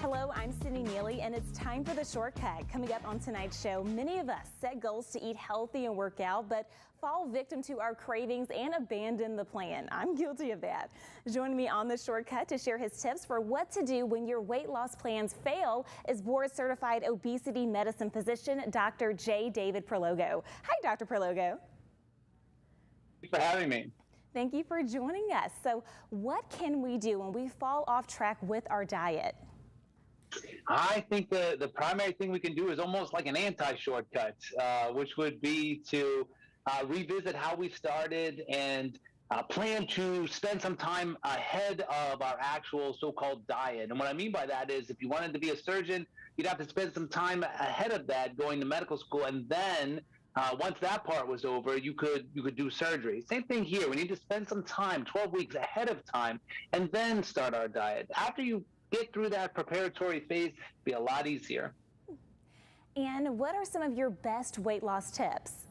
Hello, I'm Sydney Neely, and it's time for The Shortcut. Coming up on tonight's show, many of us set goals to eat healthy and work out, but fall victim to our cravings and abandon the plan. I'm guilty of that. Joining me on The Shortcut to share his tips for what to do when your weight loss plans fail is board-certified obesity medicine physician, Dr. David Prologo. Hi, Dr. Prologo. Thanks for having me. Thank you for joining us. So what can we do when we fall off track with our diet? I think the primary thing we can do is almost like an anti-shortcut, which would be to revisit how we started and plan to spend some time ahead of our actual so-called diet. And what I mean by that is if you wanted to be a surgeon, you'd have to spend some time ahead of that going to medical school, and then once that part was over, you could do surgery. Same thing here. We need to spend some time, 12 weeks ahead of time, and then start our diet. After you get through that preparatory phase, it'll be a lot easier. And what are some of your best weight loss tips?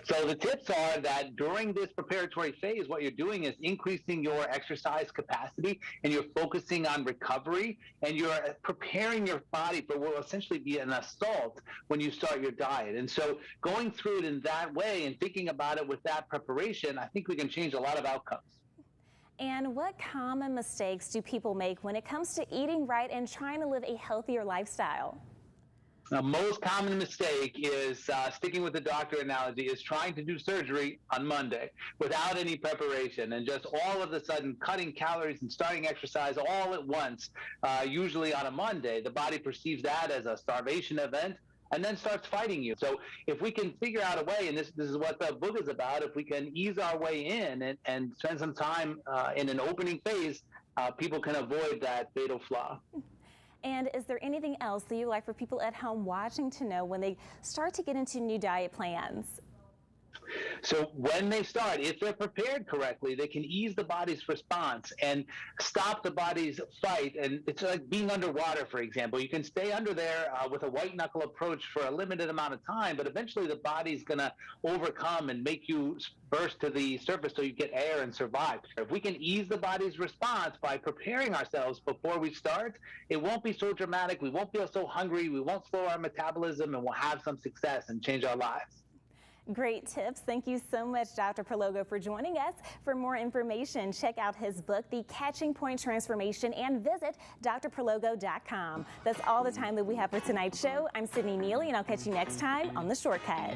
So the tips are that during this preparatory phase, what you're doing is increasing your exercise capacity, and you're focusing on recovery, and you're preparing your body for what will essentially be an assault when you start your diet. And so going through it in that way and thinking about it with that preparation, I think we can change a lot of outcomes. And what common mistakes do people make when it comes to eating right and trying to live a healthier lifestyle? The most common mistake is, sticking with the doctor analogy, is trying to do surgery on Monday without any preparation and just all of a sudden cutting calories and starting exercise all at once, usually on a Monday. The body perceives that as a starvation event and then starts fighting you. So if we can figure out a way, and this is what the book is about, if we can ease our way in and spend some time in an opening phase, people can avoid that fatal flaw. And is there anything else that you'd like for people at home watching to know when they start to get into new diet plans? So when they start, if they're prepared correctly, they can ease the body's response and stop the body's fight. And it's like being underwater, for example. You can stay under there with a white knuckle approach for a limited amount of time, but eventually the body's going to overcome and make you burst to the surface so you get air and survive. If we can ease the body's response by preparing ourselves before we start, it won't be so dramatic. We won't feel so hungry. We won't slow our metabolism, and we'll have some success and change our lives. Great tips. Thank you so much, Dr. Prologo, for joining us. For more information, check out his book, The Catching Point Transformation, and visit drprologo.com. That's all the time that we have for tonight's show. I'm Sydney Neely, and I'll catch you next time on The Shortcut.